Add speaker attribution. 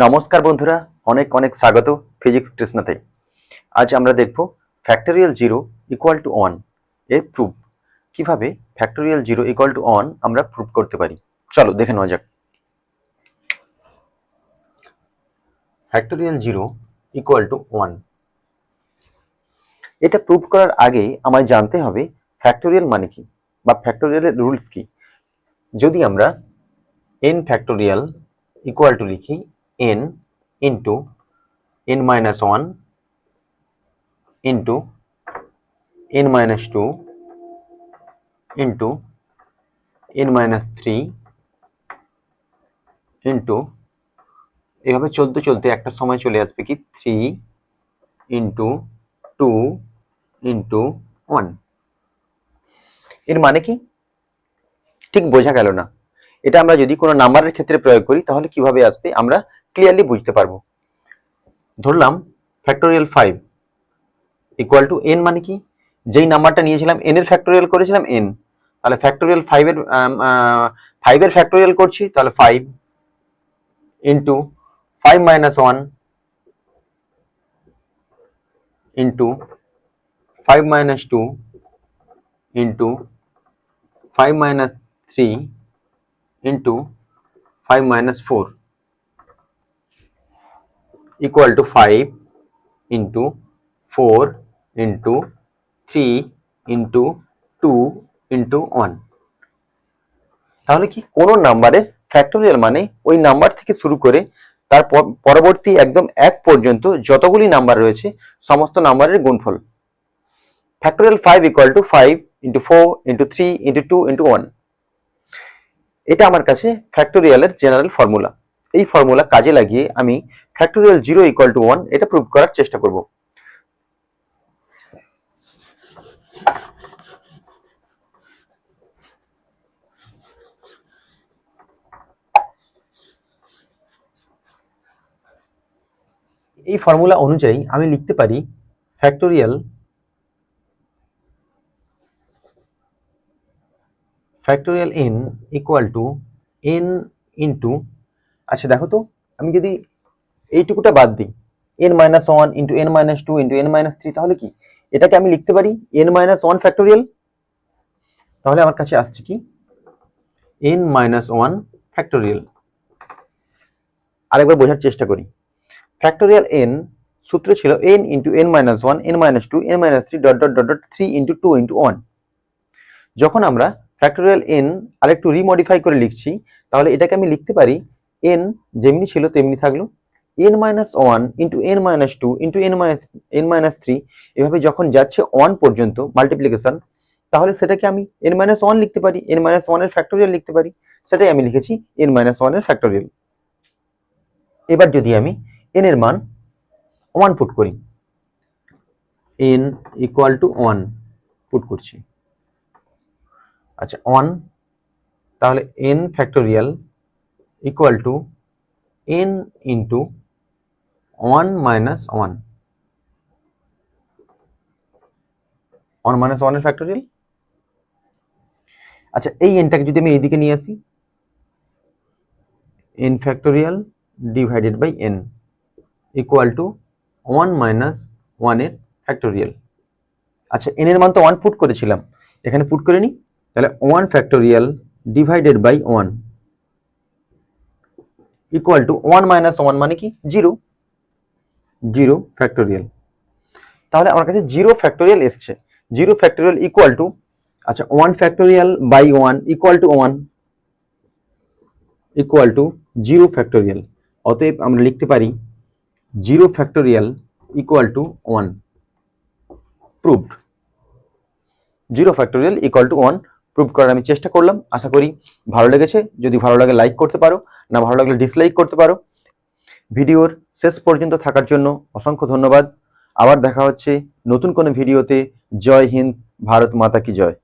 Speaker 1: নমস্কার বন্ধুরা, অনেক অনেক স্বাগত ফিজিক্স কৃষ্ণাতে। আজ আমরা দেখব ফ্যাক্টোরিয়াল 0 ইকুয়াল টু 1 এর প্রুফ। কিভাবে ফ্যাক্টোরিয়াল 0 ইকুয়াল টু 1 আমরা প্রুফ করতে পারি। চলো দেখে নেওয়া যাক। ফ্যাক্টোরিয়াল 0 ইকুয়াল টু 1, এটা প্রুফ করার আগে আমায় জানতে হবে ফ্যাক্টোরিয়াল মানে কি বা ফ্যাক্টোরিয়ালের রুলস কি। যদি আমরা n ফ্যাক্টোরিয়াল ইকুয়াল টু লিখি n into n minus 1 into n minus 2 into n minus 3 into এভাবে চলতে চলতে একটা সময় চলে আসবে কি 3 into 2 into 1। এর মানে কি ঠিক বোঝা গেল না। এটা আমরা যদি কোনো নাম্বারের ক্ষেত্রে প্রয়োগ করি তাহলে কিভাবে আসবে আমরা ক্লিয়ারলি বুঝতে পারবো। ধরলাম ফ্যাক্টোরিয়াল 5 ইকুয়াল টু n মানে কি, যেই নাম্বারটা নিয়েছিলাম n এর ফ্যাক্টোরিয়াল করেছিলাম n, তাহলে ফ্যাক্টোরিয়াল 5 এর ফ্যাক্টোরিয়াল করছি, তাহলে 5 into 5 minus 1 into 5 minus 2 into 5 minus 3 into 5 minus 4 equal to 5 into 4 into 3 into 2 into 1। তাহলে কি কোন নাম্বারের ফ্যাক্টোরিয়াল মানে ওই নাম্বার থেকে শুরু করে তার পরবর্তী একদম 1 পর্যন্ত যতগুলি নাম্বার রয়েছে সমস্ত নাম্বারের গুণফল। Factorial 5 equal to 5 into 4 into 3 into 2 into 1। এটা আমার কাছে ফ্যাক্টোরিয়ালের জেনারেল ফর্মুলা। এই ফর্মুলা কাজে লাগিয়ে আমি ফ্যাক্টোরিয়াল 0 ইকুয়াল টু 1 এটা প্রুভ করার চেষ্টা করব। এই ফর্মুলা অনুযায়ী আমি লিখতে পারি factorial n equal two n into, আচ্ছা দেখো তো, আমি যদি এইটুকুটা বাদ দিই n minus 1 into n minus 2 into n minus 3, তাহলে কি এটাকে আমি লিখতে পারি n মাইনাস 1 ফ্যাক্টোরিয়াল। তাহলে আমার কাছে আসছে কি n মাইনাস 1 ফ্যাক্টোরিয়াল। আরেকবার বোঝার চেষ্টা করি। ফ্যাক্টোরিয়াল n সূত্র ছিল n into n minus 1 n minus 2 n minus 3 dot dot dot dot 3 into 2 into 1। যখন আমরা ফ্যাক্টোরিয়াল n আরেকটু রিমডিফাই করে লিখছি তাহলে এটাকে আমি লিখতে পারি n যেমনি ছিল তেমনি থাকলো n minus 1 into n minus 2 into n minus 3, এভাবে যখন যাচ্ছে 1 পর্যন্ত মাল্টিপ্লিকেশন, তাহলে সেটাকে আমি n মাইনাস 1 লিখতে পারি, n মাইনাস 1 এর ফ্যাক্টোরিয়াল লিখতে পারি, সেটাই আমি লিখেছি n মাইনাস 1 এর ফ্যাক্টোরিয়াল। এবার যদি আমি n এর মান 1 পুট করি, n ইকুয়াল টু 1 পুট করছি, আচ্ছা 1, তাহলে n factorial equal two n into 1 minus 1, 1 minus 1 এর ফ্যাক্টোরিয়াল। আচ্ছা এই nটাকে যদি আমি এইদিকে নিয়ে আসি, n factorial divided by n equal to 1 minus 1 এর ফ্যাক্টোরিয়াল। আচ্ছা n এর মান তো 1 পুট করেছিলাম, এখানে পুট করে নিই, তাহলে 1 factorial divided by 1 equal to 1 minus 1 মানে কি 0, 0 ফ্যাক্টোরিয়াল। তাহলে আমার কাছে 0 ফ্যাক্টোরিয়াল এসছে। 0 ফ্যাক্টোরিয়াল ইকুয়াল টু, আচ্ছা 1 factorial by 1 equal to 1 equal to 0 factorial. অতএব আমরা লিখতে পারি 0 factorial equal to 1। Proved. 0 factorial equal to 1 prove করার আমি চেষ্টা করলাম। আশা করি ভালো লেগেছে। যদি ভালো লাগে লাইক করতে পারো, না ভালো লাগলে ডিসলাইক করতে পারো। ভিডিওর শেষ পর্যন্ত থাকার জন্য অসংখ্য ধন্যবাদ। আবার দেখা হচ্ছে নতুন কোনো ভিডিওতে। জয় হিন্দ, ভারত মাতা কি জয়।